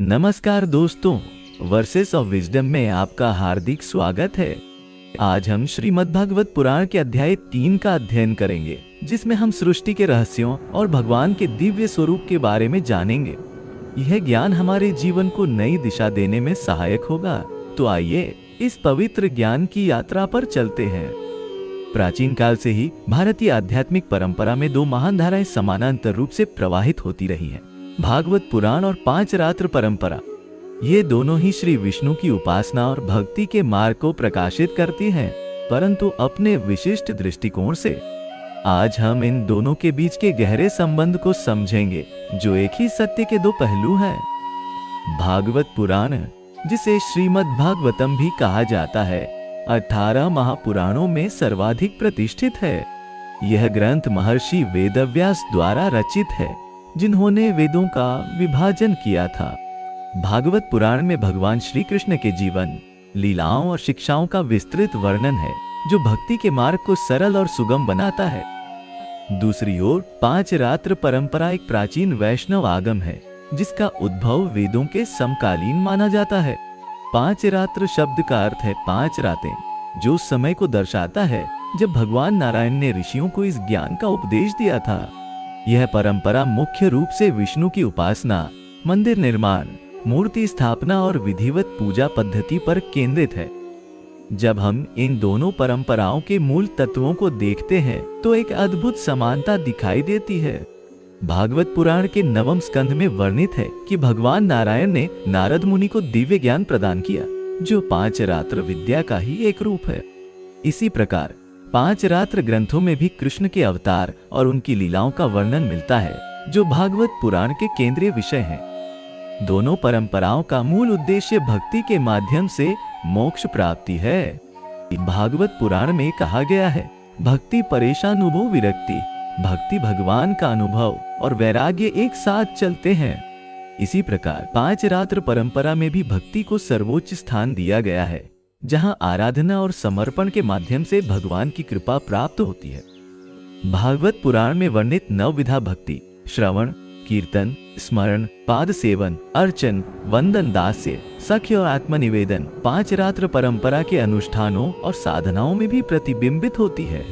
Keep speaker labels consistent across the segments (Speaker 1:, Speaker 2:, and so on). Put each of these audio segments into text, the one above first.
Speaker 1: नमस्कार दोस्तों, versus of wisdom में आपका हार्दिक स्वागत है। आज हम श्रीमद् भागवत पुराण के अध्याय 3 का अध्ययन करेंगे, जिसमें हम सृष्टि के रहस्यों और भगवान के दिव्य स्वरूप के बारे में जानेंगे। यह ज्ञान हमारे जीवन को नई दिशा देने में सहायक होगा। तो आइए इस पवित्र ज्ञान की यात्रा पर चलते हैं। प्राचीन काल से ही भारतीय आध्यात्मिक परंपरा में दो महान धाराएं समानांतर रूप से प्रवाहित होती रही हैं, भागवत पुराण और पांच रात्र परंपरा। ये दोनों ही श्री विष्णु की उपासना और भक्ति के मार्ग को प्रकाशित करती हैं, परंतु अपने विशिष्ट दृष्टिकोण से। आज हम इन दोनों के बीच के गहरे संबंध को समझेंगे, जो एक ही सत्य के दो पहलू हैं। भागवत पुराण, जिसे श्रीमद् भागवतम भी कहा जाता है, 18 महापुराणों में सर्वाधिक प्रतिष्ठित है। यह ग्रंथ महर्षि वेदव्यास द्वारा रचित है, जिन्होंने वेदों का विभाजन किया था। भागवत पुराण में भगवान श्री कृष्ण के जीवन, लीलाओं और शिक्षाओं का विस्तृत वर्णन है, जो भक्ति के मार्ग को सरल और सुगम बनाता है। दूसरी ओर पांच रात्र परंपरा एक प्राचीन वैष्णव आगम है, जिसका उद्भव वेदों के समकालीन माना जाता है। पांच रात्र शब्द का अर्थ है पांच रातें, जो समय को दर्शाता है जब भगवान नारायण ने ऋषियों को इस ज्ञान का उपदेश दिया था। यह परंपरा मुख्य रूप से विष्णु की उपासना, मंदिर निर्माण, मूर्ति स्थापना और विधिवत पूजा पद्धति पर केंद्रित है। जब हम इन दोनों परंपराओं के मूल तत्वों को देखते हैं, तो एक अद्भुत समानता दिखाई देती है। भागवत पुराण के 9वें स्कंध में वर्णित है कि भगवान नारायण ने नारद मुनि को दिव्य ज्ञान प्रदान किया, जो पांच रात्र विद्या का ही एक रूप है। इसी प्रकार पांच रात्र ग्रंथों में भी कृष्ण के अवतार और उनकी लीलाओं का वर्णन मिलता है, जो भागवत पुराण के केंद्रीय विषय हैं। दोनों परंपराओं का मूल उद्देश्य भक्ति के माध्यम से मोक्ष प्राप्ति है। भागवत पुराण में कहा गया है, भक्ति परेशानुभव विरक्ति, भक्ति भगवान का अनुभव और वैराग्य एक साथ चलते हैं। इसी प्रकार पांच रात्र परंपरा में भी भक्ति को सर्वोच्च स्थान दिया गया है, जहां आराधना और समर्पण के माध्यम से भगवान की कृपा प्राप्त होती है। भागवत पुराण में वर्णित 9 विधा भक्ति, श्रवण, कीर्तन, स्मरण, पाद सेवन, अर्चन, वंदन, दास्य, सख्य और आत्मनिवेदन पांच रात्र परंपरा के अनुष्ठानों और साधनाओं में भी प्रतिबिंबित होती है।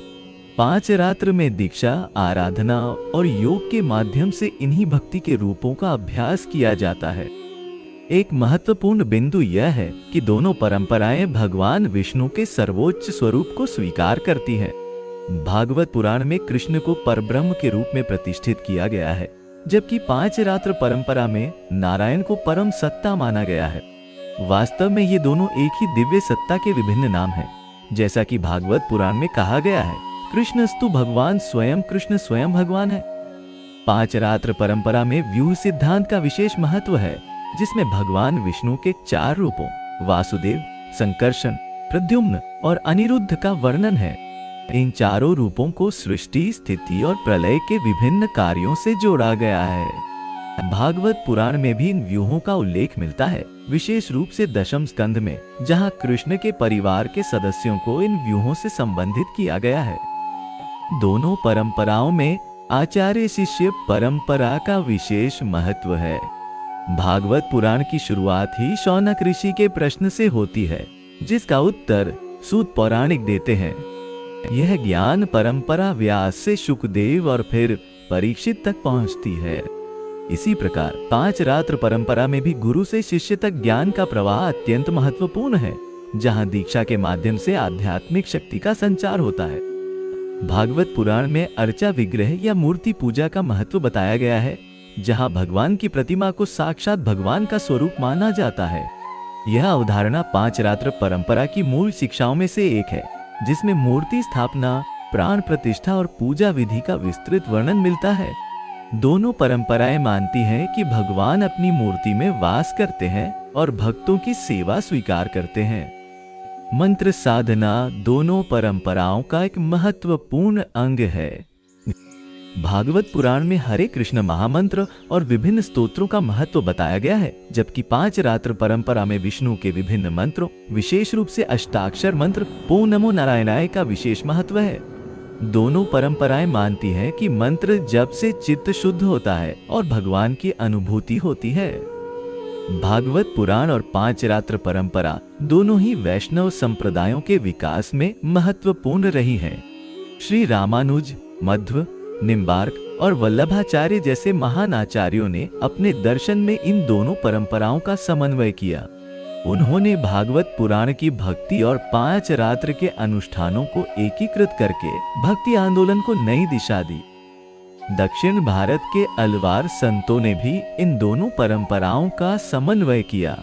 Speaker 1: पांच रात्र में दीक्षा, आराधना और योग के माध्यम से इन्हीं भक्ति के रूपों का अभ्यास किया जाता है। एक महत्वपूर्ण बिंदु यह है कि दोनों परंपराएं भगवान विष्णु के सर्वोच्च स्वरूप को स्वीकार करती हैं। भागवत पुराण में कृष्ण को परब्रह्म के रूप में प्रतिष्ठित किया गया है, जबकि पांच रात्र परंपरा में नारायण को परम सत्ता माना गया है। वास्तव में ये दोनों एक ही दिव्य सत्ता के विभिन्न नाम हैं। जैसा कि भागवत पुराण में कहा गया है, कृष्णस्तु भगवान स्वयं, कृष्ण स्वयं भगवान है। पांच रात्र परंपरा में व्यूह सिद्धांत का विशेष महत्व है, जिसमें भगवान विष्णु के 4 रूपों वासुदेव, संकर्षण, प्रद्युम्न और अनिरुद्ध का वर्णन है। इन चारों रूपों को सृष्टि, स्थिति और प्रलय के विभिन्न कार्यों से जोड़ा गया है। भागवत पुराण में भी इन व्यूहों का उल्लेख मिलता है, विशेष रूप से 10वें स्कंध में, जहां कृष्ण के परिवार के सदस्यों को इन व्यूहों से संबंधित किया गया है। दोनों परंपराओं में आचार्य शिष्य परंपरा का विशेष महत्व है। भागवत पुराण की शुरुआत ही शौनक ऋषि के प्रश्न से होती है, जिसका उत्तर सूत पौराणिक देते हैं। यह ज्ञान परंपरा व्यास से शुकदेव और फिर परीक्षित तक पहुंचती है। इसी प्रकार पांच रात्र परंपरा में भी गुरु से शिष्य तक ज्ञान का प्रवाह अत्यंत महत्वपूर्ण है, जहां दीक्षा के माध्यम से आध्यात्मिक शक्ति का संचार होता है। भागवत पुराण में अर्चा विग्रह या मूर्ति पूजा का महत्व बताया गया है, जहां भगवान की प्रतिमा को साक्षात भगवान का स्वरूप माना जाता है। यह अवधारणा पांच रात्र परंपरा की मूल शिक्षाओं में से एक है, जिसमें मूर्ति स्थापना, प्राण प्रतिष्ठा और पूजा विधि का विस्तृत वर्णन मिलता है। दोनों परंपराएं मानती हैं कि भगवान अपनी मूर्ति में वास करते हैं और भक्तों की सेवा स्वीकार करते हैं। मंत्र साधना दोनों परंपराओं का एक महत्वपूर्ण अंग है। भागवत पुराण में हरे कृष्ण महामंत्र और विभिन्न स्तोत्रों का महत्व बताया गया है, जबकि पांच रात्र परंपरा में विष्णु के विभिन्न मंत्रों, विशेष रूप से अष्टाक्षर मंत्र ओं नमो नारायणाय का विशेष महत्व है। दोनों परंपराएं मानती हैं कि मंत्र जप से चित्त शुद्ध होता है और भगवान की अनुभूति होती है। भागवत पुराण और पांच रात्र परंपरा दोनों ही वैष्णव संप्रदायों के विकास में महत्वपूर्ण रही हैं। श्री रामानुज, मध्व, निम्बार्क और वल्लभाचार्य जैसे महान आचार्यों ने अपने दर्शन में इन दोनों परंपराओं का समन्वय किया। उन्होंने भागवत पुराण की भक्ति और पांच रात्र के अनुष्ठानों को एकीकृत करके भक्ति आंदोलन को नई दिशा दी। दक्षिण भारत के अलवार संतों ने भी इन दोनों परंपराओं का समन्वय किया।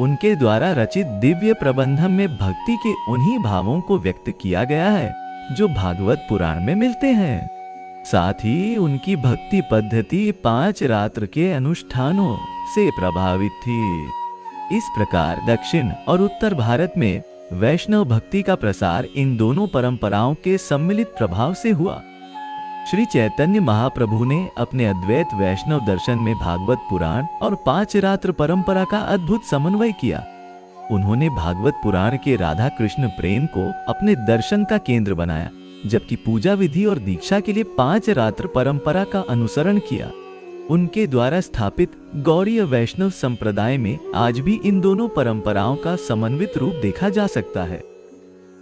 Speaker 1: उनके द्वारा रचित दिव्य प्रबंधम में भक्ति के उन्हीं भावों को व्यक्त किया गया है जो भागवत पुराण में मिलते हैं। साथ ही उनकी भक्ति पद्धति पांच रात्र के अनुष्ठानों से प्रभावित थी। इस प्रकार दक्षिण और उत्तर भारत में वैष्णव भक्ति का प्रसार इन दोनों परंपराओं के सम्मिलित प्रभाव से हुआ। श्री चैतन्य महाप्रभु ने अपने अद्वैत वैष्णव दर्शन में भागवत पुराण और पांच रात्र परंपरा का अद्भुत समन्वय किया। उन्होंने भागवत पुराण के राधा कृष्ण प्रेम को अपने दर्शन का केंद्र बनाया, जबकि पूजा विधि और दीक्षा के लिए पांच रात्र परंपरा का अनुसरण किया। उनके द्वारा स्थापित गौड़ीय वैष्णव संप्रदाय में आज भी इन दोनों परंपराओं का समन्वित रूप देखा जा सकता है।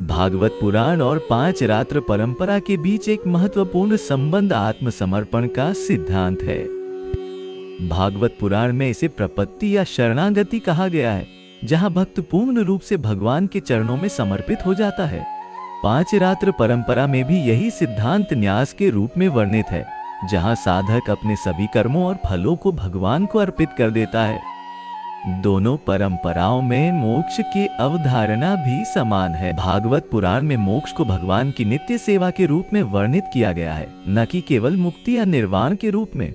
Speaker 1: भागवत पुराण और पांच रात्र परंपरा के बीच एक महत्वपूर्ण संबंध आत्मसमर्पण का सिद्धांत है। भागवत पुराण में इसे प्रपत्ति या शरणागति कहा गया है, जहां भक्त पूर्ण रूप से भगवान के चरणों में समर्पित हो जाता है। पांच रात्र परंपरा में भी यही सिद्धांत न्यास के रूप में वर्णित है, जहां साधक अपने सभी कर्मों और फलों को भगवान को अर्पित कर देता है। दोनों परंपराओं में मोक्ष की अवधारणा भी समान है। भागवत पुराण में मोक्ष को भगवान की नित्य सेवा के रूप में वर्णित किया गया है, न कि केवल मुक्ति या निर्वाण के रूप में।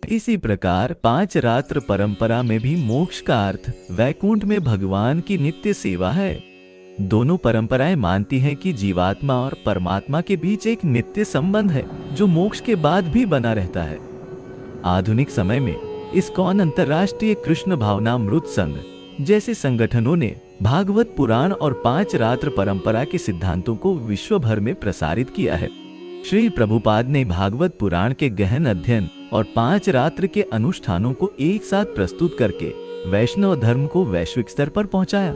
Speaker 1: इसी प्रकार पांच रात्र परंपरा में भी मोक्ष का अर्थ वैकुंठ में भगवान की नित्य सेवा है। दोनों परंपराएं मानती हैं कि जीवात्मा और परमात्मा के बीच एक नित्य संबंध है, जो मोक्ष के बाद भी बना रहता है। आधुनिक समय में इस्कॉन अंतर्राष्ट्रीय कृष्ण भावनामृत संघ जैसे संगठनों ने भागवत पुराण और पांच रात्र परंपरा के सिद्धांतों को विश्व भर में प्रसारित किया है। श्री प्रभुपाद ने भागवत पुराण के गहन अध्ययन और पांच रात्र के अनुष्ठानों को एक साथ प्रस्तुत करके वैष्णव धर्म को वैश्विक स्तर पर पहुंचाया।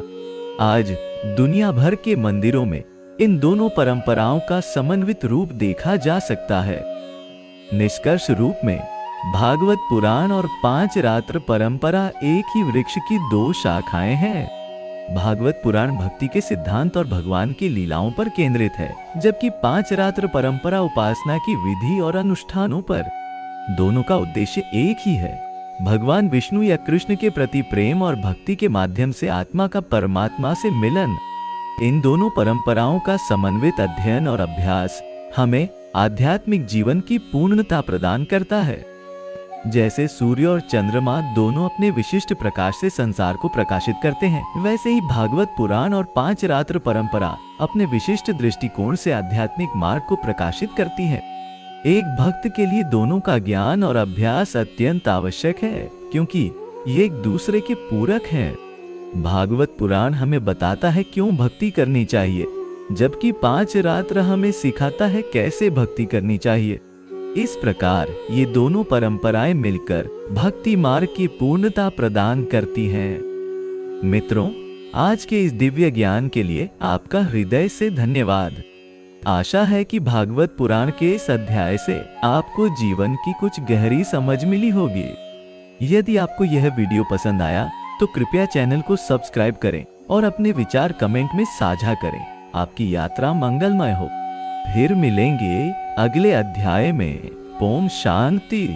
Speaker 1: आज दुनिया भर के मंदिरों में इन दोनों परंपराओं का समन्वित रूप देखा जा सकता है। निष्कर्ष रूप में भागवत पुराण और पांच रात्र परंपरा एक ही वृक्ष की दो शाखाएं हैं। भागवत पुराण भक्ति के सिद्धांत और भगवान की लीलाओं पर केंद्रित है, जबकि पांच रात्र परंपरा उपासना की विधि और अनुष्ठानों पर। दोनों का उद्देश्य एक ही है, भगवान विष्णु या कृष्ण के प्रति प्रेम और भक्ति के माध्यम से आत्मा का परमात्मा से मिलन। इन दोनों परंपराओं का समन्वित अध्ययन और अभ्यास हमें आध्यात्मिक जीवन की पूर्णता प्रदान करता है। जैसे सूर्य और चंद्रमा दोनों अपने विशिष्ट प्रकाश से संसार को प्रकाशित करते हैं, वैसे ही भागवत पुराण और पांच रात्र परंपरा अपने विशिष्ट दृष्टिकोण से आध्यात्मिक मार्ग को प्रकाशित करती है। एक भक्त के लिए दोनों का ज्ञान और अभ्यास अत्यंत आवश्यक है, क्योंकि ये एक दूसरे के पूरक हैं। भागवत पुराण हमें बताता है क्यों भक्ति करनी चाहिए, जबकि पांच रात्र हमें सिखाता है कैसे भक्ति करनी चाहिए। इस प्रकार ये दोनों परंपराएं मिलकर भक्ति मार्ग की पूर्णता प्रदान करती हैं। मित्रों, आज के इस दिव्य ज्ञान के लिए आपका हृदय से धन्यवाद। आशा है कि भागवत पुराण के इस अध्याय से आपको जीवन की कुछ गहरी समझ मिली होगी। यदि आपको यह वीडियो पसंद आया तो कृपया चैनल को सब्सक्राइब करें और अपने विचार कमेंट में साझा करें। आपकी यात्रा मंगलमय हो। फिर मिलेंगे अगले अध्याय में। ओम शांति।